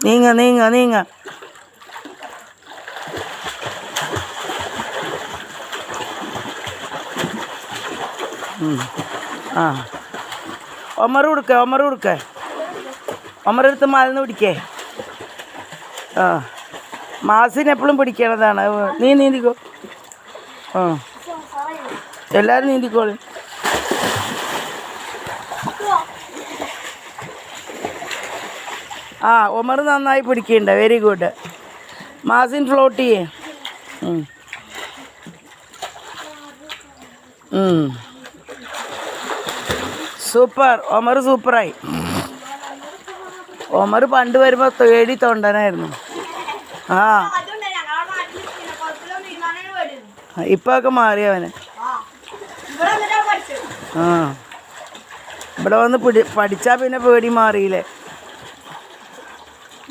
നീങ്ങ നീങ്ങ നീങ്ങ. ആ ഒമർ കൊടുക്ക, ഒമർ കൊടുക്ക, ഒമറെടുത്ത് മലന്ന് പിടിക്കേ. ആ മാസിന് എപ്പോഴും പിടിക്കണതാണ്. നീ നീന്തിക്കോ. ആ എല്ലാവരും നീന്തിക്കോളൂ. ആ ഒമർ നന്നായി പിടിക്കണ്ട. Very good. മാസിൻ ഫ്ലോട്ട് ചെയ്യേ. സൂപ്പർ. ഒമർ സൂപ്പറായി. ഒമർ പണ്ട് വരുമ്പോൾ തേടി തൊണ്ടനായിരുന്നു. ആ ഇപ്പൊക്കെ മാറി അവന്. ആ ഇവിടെ വന്ന് പഠിച്ചാൽ പിന്നെ പേടി മാറിയില്ലേ.